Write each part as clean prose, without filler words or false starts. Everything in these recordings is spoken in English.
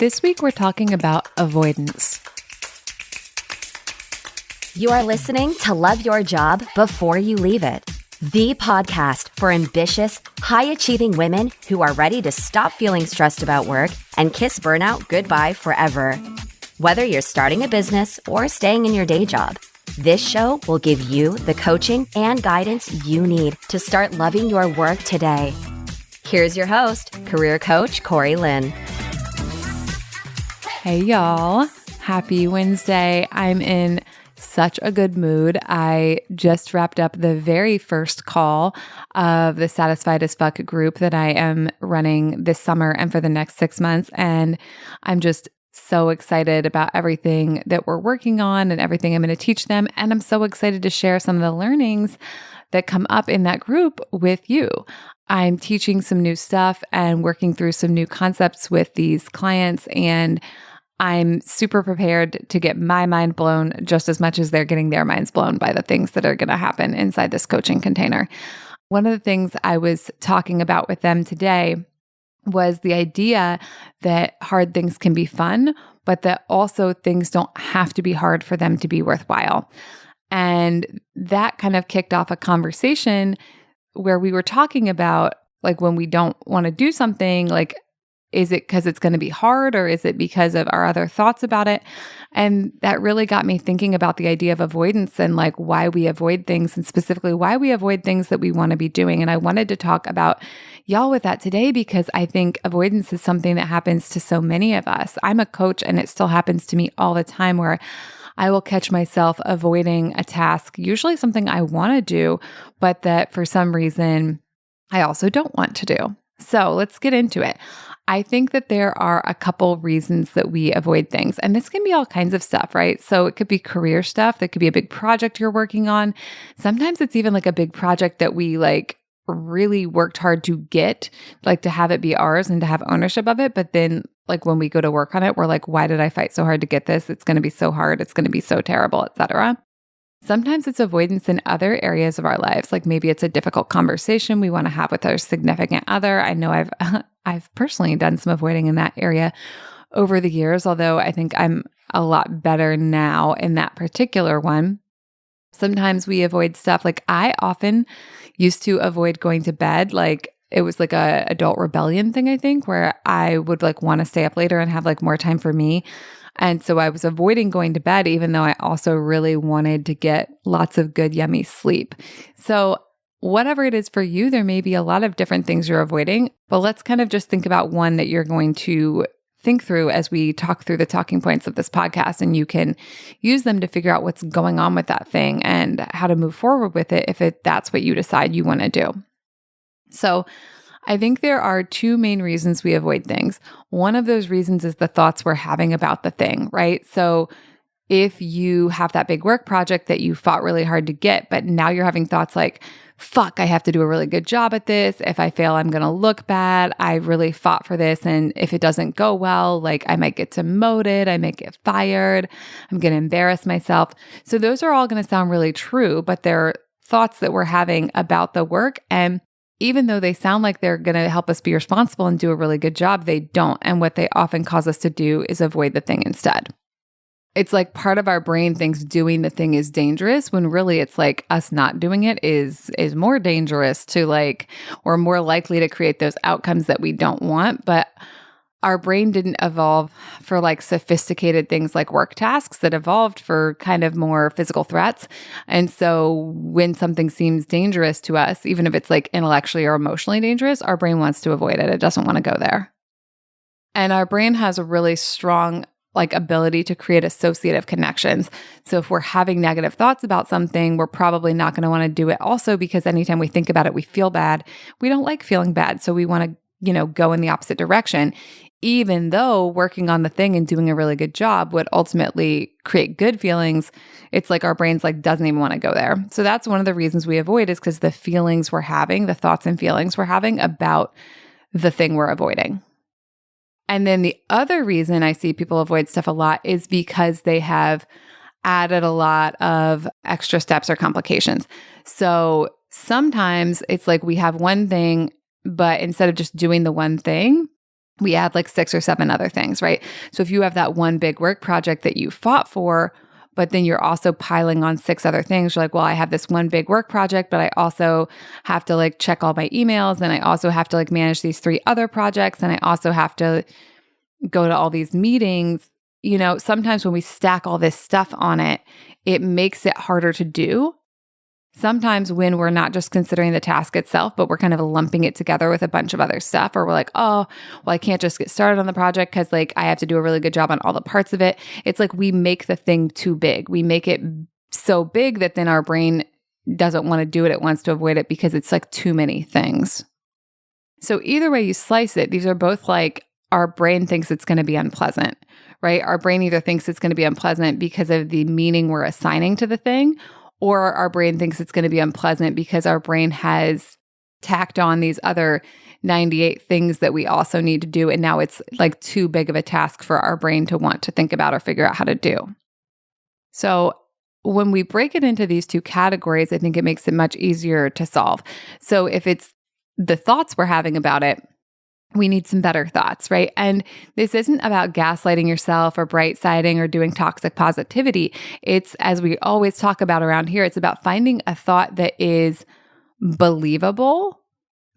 This week, we're talking about avoidance. You are listening to Love Your Job Before You Leave It, the podcast for ambitious, high-achieving women who are ready to stop feeling stressed about work and kiss burnout goodbye forever. Whether you're starting a business or staying in your day job, this show will give you the coaching and guidance you need to start loving your work today. Here's your host, career coach Corey Lynn. Hey, y'all. Happy Wednesday. I'm in such a good mood. I just wrapped up the very first call of the Satisfied as Fuck group that I am running this summer and for the next 6 months. And I'm just so excited about everything that we're working on and everything I'm going to teach them. And I'm so excited to share some of the learnings that come up in that group with you. I'm teaching some new stuff and working through some new concepts with these clients, and I'm super prepared to get my mind blown just as much as they're getting their minds blown by the things that are going to happen inside this coaching container. One of the things I was talking about with them today was the idea that hard things can be fun, but that also things don't have to be hard for them to be worthwhile. And that kind of kicked off a conversation where we were talking about, like, when we don't want to do something, like, is it because it's going to be hard, or is it because of our other thoughts about it? And that really got me thinking about the idea of avoidance and like why we avoid things, and specifically why we avoid things that we want to be doing. And I wanted to talk about y'all with that today because I think avoidance is something that happens to so many of us. I'm a coach and it still happens to me all the time where I will catch myself avoiding a task, usually something I want to do, but that for some reason I also don't want to do. So let's get into it. I think that there are a couple reasons that we avoid things, and this can be all kinds of stuff, right? So it could be career stuff. That could be a big project you're working on. Sometimes it's even like a big project that we like really worked hard to get, like to have it be ours and to have ownership of it. But then like when we go to work on it, we're like, why did I fight so hard to get this? It's going to be so hard. It's going to be so terrible, etc. Sometimes it's avoidance in other areas of our lives. Like maybe it's a difficult conversation we want to have with our significant other. I know I've personally done some avoiding in that area over the years, although I think I'm a lot better now in that particular one. Sometimes we avoid stuff. Like I often used to avoid going to bed. Like it was like a adult rebellion thing, I think, where I would like want to stay up later and have like more time for me. And so I was avoiding going to bed, even though I also really wanted to get lots of good, yummy sleep. So whatever it is for you, there may be a lot of different things you're avoiding, but let's kind of just think about one that you're going to think through as we talk through the talking points of this podcast, and you can use them to figure out what's going on with that thing and how to move forward with it if that's what you decide you want to do. So I think there are two main reasons we avoid things. One of those reasons is the thoughts we're having about the thing, right? So if you have that big work project that you fought really hard to get, but now you're having thoughts like, fuck, I have to do a really good job at this. If I fail, I'm going to look bad. I really fought for this. And if it doesn't go well, like I might get demoted, I might get fired, I'm going to embarrass myself. So those are all going to sound really true, but they're thoughts that we're having about the work. And even though they sound like they're going to help us be responsible and do a really good job, they don't. And what they often cause us to do is avoid the thing instead. It's like part of our brain thinks doing the thing is dangerous when really it's like us not doing it is more dangerous to like, or more likely to create those outcomes that we don't want. But our brain didn't evolve for like sophisticated things like work tasks. That evolved for kind of more physical threats. And so when something seems dangerous to us, even if it's like intellectually or emotionally dangerous, our brain wants to avoid it. It doesn't want to go there. And our brain has a really strong like ability to create associative connections. So if we're having negative thoughts about something, we're probably not going to want to do it also because anytime we think about it, we feel bad. We don't like feeling bad. So we want to, go in the opposite direction. Even though working on the thing and doing a really good job would ultimately create good feelings, it's like our brain's like doesn't even want to go there. So that's one of the reasons we avoid is because the feelings we're having, the thoughts and feelings we're having about the thing we're avoiding. And then the other reason I see people avoid stuff a lot is because they have added a lot of extra steps or complications. So sometimes it's like we have one thing, but instead of just doing the one thing, we add like 6 or 7 other things, right? So if you have that one big work project that you fought for, but then you're also piling on 6 other things, you're like, well, I have this one big work project, but I also have to like check all my emails, and I also have to like manage these 3 other projects, and I also have to go to all these meetings. Sometimes when we stack all this stuff on it, it makes it harder to do. Sometimes when we're not just considering the task itself, but we're kind of lumping it together with a bunch of other stuff, or we're like, oh, well, I can't just get started on the project because like I have to do a really good job on all the parts of it. It's like we make the thing too big. We make it so big that then our brain doesn't want to do it. It wants to avoid it because it's like too many things. So either way you slice it, these are both like our brain thinks it's going to be unpleasant, right? Our brain either thinks it's going to be unpleasant because of the meaning we're assigning to the thing, or our brain thinks it's going to be unpleasant because our brain has tacked on these other 98 things that we also need to do. And now it's like too big of a task for our brain to want to think about or figure out how to do. So when we break it into these 2 categories, I think it makes it much easier to solve. So if it's the thoughts we're having about it, we need some better thoughts, right? And this isn't about gaslighting yourself or bright siding or doing toxic positivity. It's, as we always talk about around here, it's about finding a thought that is believable,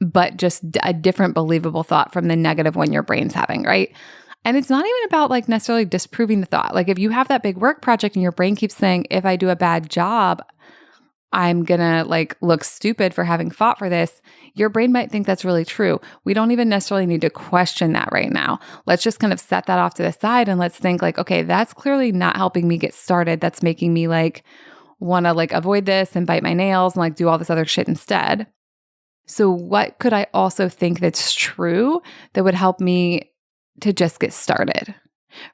but just a different believable thought from the negative one your brain's having, right? And it's not even about like necessarily disproving the thought. Like if you have that big work project and your brain keeps saying, if I do a bad job, I'm gonna like look stupid for having fought for this, your brain might think that's really true. We don't even necessarily need to question that right now. Let's just kind of set that off to the side and let's think like, okay, that's clearly not helping me get started. That's making me like want to like avoid this and bite my nails and like do all this other shit instead. So what could I also think that's true that would help me to just get started?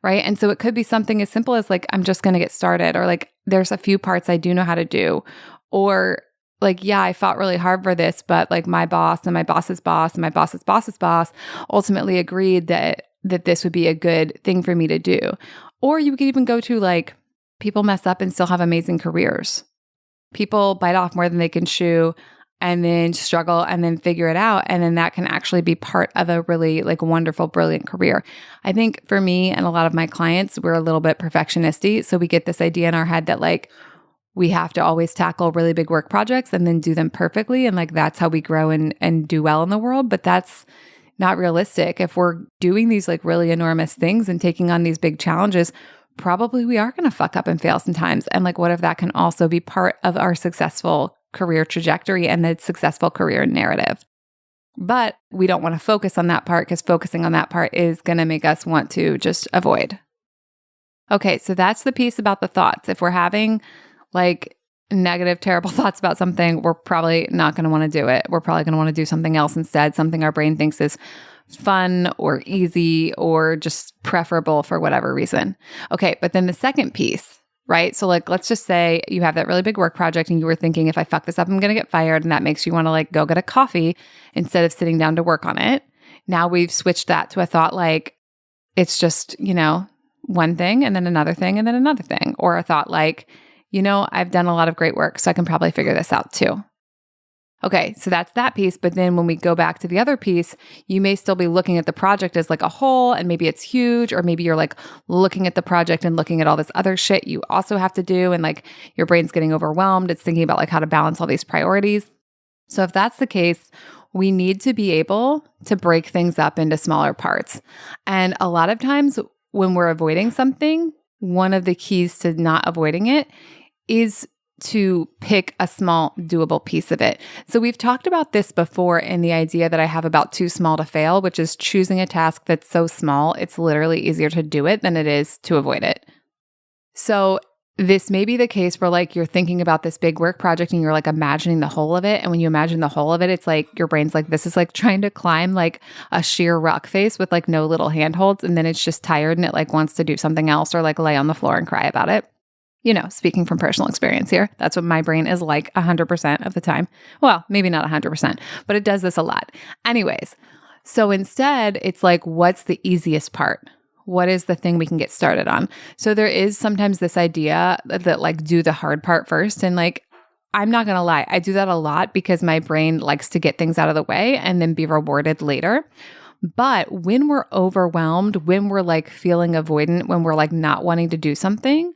Right. And so it could be something as simple as like, I'm just going to get started, or like, there's a few parts I do know how to do, or like, yeah, I fought really hard for this, but like my boss and my boss's boss and my boss's boss's boss ultimately agreed that this would be a good thing for me to do. Or you could even go to like, people mess up and still have amazing careers. People bite off more than they can chew and then struggle and then figure it out. And then that can actually be part of a really like wonderful, brilliant career. I think for me and a lot of my clients, we're a little bit perfectionisty. So we get this idea in our head that like, we have to always tackle really big work projects and then do them perfectly. And like, that's how we grow and do well in the world. But that's not realistic. If we're doing these like really enormous things and taking on these big challenges, probably we are going to fuck up and fail sometimes. And like, what if that can also be part of our successful career trajectory and the successful career narrative? But we don't want to focus on that part because focusing on that part is going to make us want to just avoid. Okay, so that's the piece about the thoughts. If we're having like negative, terrible thoughts about something, we're probably not going to want to do it. We're probably going to want to do something else instead, something our brain thinks is fun or easy or just preferable for whatever reason. Okay, but then the second piece, right? So like, let's just say you have that really big work project and you were thinking, if I fuck this up, I'm going to get fired. And that makes you want to like go get a coffee instead of sitting down to work on it. Now we've switched that to a thought like, it's just, one thing and then another thing and then another thing. Or a thought like, I've done a lot of great work, so I can probably figure this out too. Okay, so that's that piece. But then when we go back to the other piece, you may still be looking at the project as like a whole, and maybe it's huge, or maybe you're like looking at the project and looking at all this other shit you also have to do. And like your brain's getting overwhelmed. It's thinking about like how to balance all these priorities. So if that's the case, we need to be able to break things up into smaller parts. And a lot of times when we're avoiding something, one of the keys to not avoiding it is to pick a small, doable piece of it. So we've talked about this before in the idea that I have about too small to fail, which is choosing a task that's so small, it's literally easier to do it than it is to avoid it. So this may be the case where like you're thinking about this big work project and you're like imagining the whole of it. And when you imagine the whole of it, it's like your brain's like, this is like trying to climb like a sheer rock face with like no little handholds. And then it's just tired and it like wants to do something else or like lay on the floor and cry about it. Speaking from personal experience here, that's what my brain is like 100% of the time. Well, maybe not 100%, but it does this a lot. Anyways, so instead it's like, what's the easiest part? What is the thing we can get started on? So there is sometimes this idea that like do the hard part first. And like, I'm not going to lie, I do that a lot because my brain likes to get things out of the way and then be rewarded later. But when we're overwhelmed, when we're like feeling avoidant, when we're like not wanting to do something,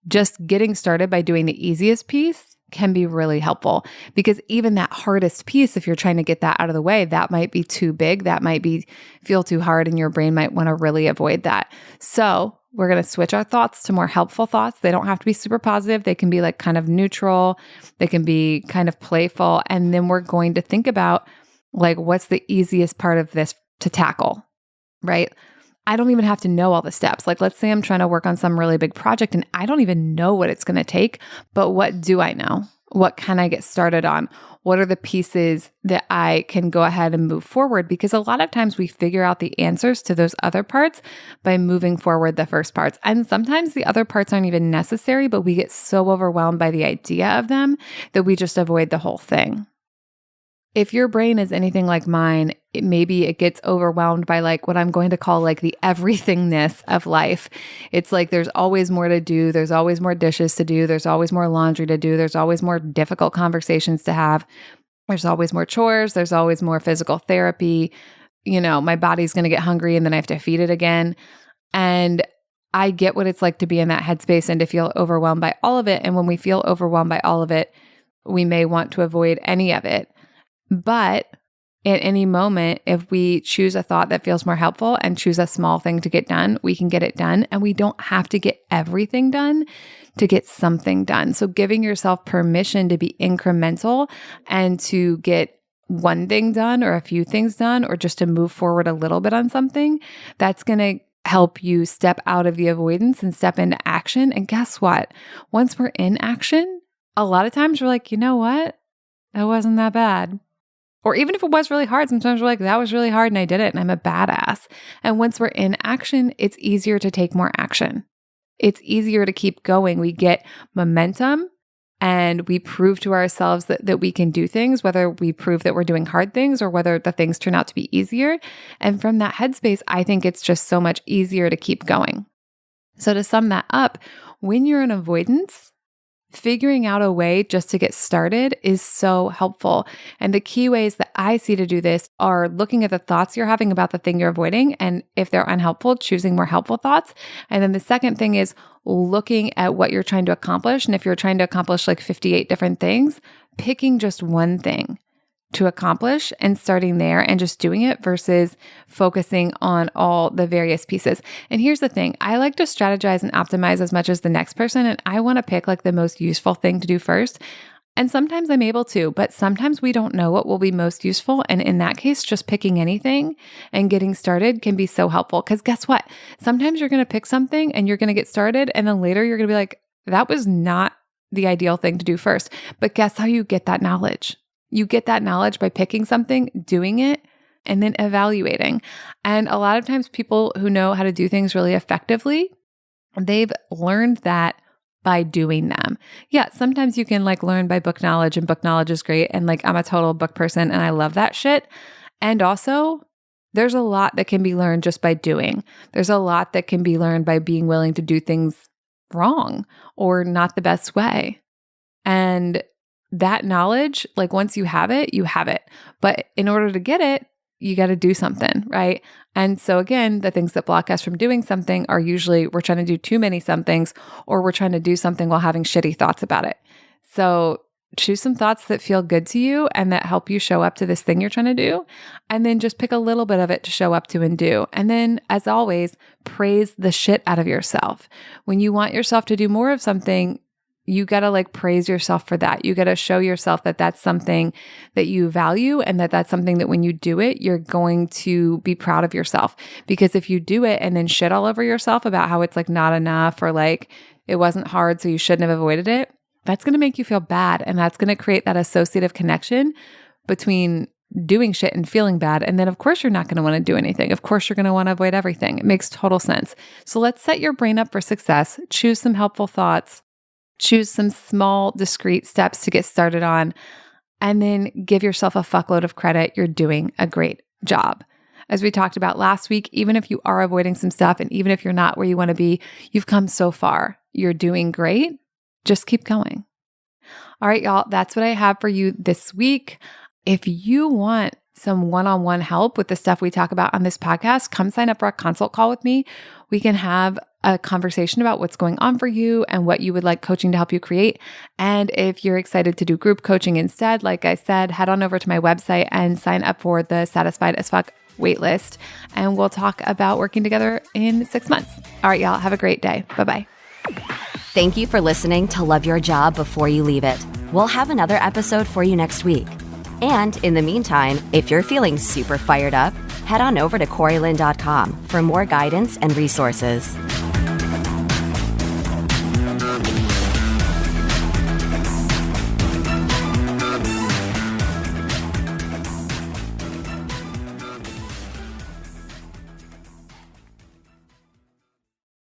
just getting started by doing the easiest piece can be really helpful, because even that hardest piece, if you're trying to get that out of the way, that might be too big. That might be feel too hard, and your brain might want to really avoid that. So we're going to switch our thoughts to more helpful thoughts. They don't have to be super positive. They can be like kind of neutral. They can be kind of playful. And then we're going to think about like, what's the easiest part of this to tackle, right? I don't even have to know all the steps. Like, let's say I'm trying to work on some really big project and I don't even know what it's going to take, but what do I know? What can I get started on? What are the pieces that I can go ahead and move forward? Because a lot of times we figure out the answers to those other parts by moving forward the first parts. And sometimes the other parts aren't even necessary, but we get so overwhelmed by the idea of them that we just avoid the whole thing. If your brain is anything like mine, maybe it gets overwhelmed by like what I'm going to call like the everythingness of life. It's like there's always more to do. There's always more dishes to do. There's always more laundry to do. There's always more difficult conversations to have. There's always more chores. There's always more physical therapy. You know, my body's going to get hungry and then I have to feed it again. And I get what it's like to be in that headspace and to feel overwhelmed by all of it. And when we feel overwhelmed by all of it, we may want to avoid any of it. But at any moment, if we choose a thought that feels more helpful and choose a small thing to get done, we can get it done. And we don't have to get everything done to get something done. So giving yourself permission to be incremental and to get one thing done or a few things done, or just to move forward a little bit on something, that's going to help you step out of the avoidance and step into action. And guess what? Once we're in action, a lot of times we're like, you know what? It wasn't that bad. Or even if it was really hard, sometimes we're like, that was really hard and I did it and I'm a badass. And once we're in action, it's easier to take more action. It's easier to keep going. We get momentum and we prove to ourselves that we can do things, whether we prove that we're doing hard things or whether the things turn out to be easier. And from that headspace, I think it's just so much easier to keep going. So to sum that up, when you're in avoidance, figuring out a way just to get started is so helpful. And the key ways that I see to do this are looking at the thoughts you're having about the thing you're avoiding. And if they're unhelpful, choosing more helpful thoughts. And then the second thing is looking at what you're trying to accomplish. And if you're trying to accomplish like 58 different things, picking just one thing to accomplish and starting there and just doing it versus focusing on all the various pieces. And here's the thing, I like to strategize and optimize as much as the next person, and I want to pick like the most useful thing to do first. And sometimes I'm able to, but sometimes we don't know what will be most useful. And in that case, just picking anything and getting started can be so helpful. Because guess what? Sometimes you're going to pick something and you're going to get started, and then later you're going to be like, that was not the ideal thing to do first. But guess how you get that knowledge? You get that knowledge by picking something, doing it, and then evaluating. And a lot of times people who know how to do things really effectively, they've learned that by doing them. Yeah, sometimes you can like learn by book knowledge, and book knowledge is great. And like I'm a total book person and I love that shit. And also there's a lot that can be learned just by doing. There's a lot that can be learned by being willing to do things wrong or not the best way. And that knowledge, like once you have it, you have it. But in order to get it, you got to do something, right? And so again, the things that block us from doing something are usually we're trying to do too many somethings, or we're trying to do something while having shitty thoughts about it. So choose some thoughts that feel good to you and that help you show up to this thing you're trying to do. And then just pick a little bit of it to show up to and do. And then as always, praise the shit out of yourself. When you want yourself to do more of something, you got to like praise yourself for that. You got to show yourself that that's something that you value, and that that's something that when you do it, you're going to be proud of yourself. Because if you do it and then shit all over yourself about how it's like not enough, or like it wasn't hard, so you shouldn't have avoided it, that's going to make you feel bad. And that's going to create that associative connection between doing shit and feeling bad. And then of course you're not going to want to do anything. Of course you're going to want to avoid everything. It makes total sense. So let's set your brain up for success. Choose some helpful thoughts. Choose some small, discrete steps to get started on, and then give yourself a fuckload of credit. You're doing a great job. As we talked about last week, even if you are avoiding some stuff, and even if you're not where you want to be, you've come so far. You're doing great. Just keep going. All right, y'all, that's what I have for you this week. If you want some one-on-one help with the stuff we talk about on this podcast, come sign up for a consult call with me. We can have a conversation about what's going on for you and what you would like coaching to help you create. And if you're excited to do group coaching instead, like I said, head on over to my website and sign up for the Satisfied as Fuck waitlist. And we'll talk about working together in 6 months. All right, y'all, have a great day. Bye-bye. Thank you for listening to Love Your Job Before You Leave It. We'll have another episode for you next week. And in the meantime, if you're feeling super fired up, head on over to CoreyLynn.com for more guidance and resources.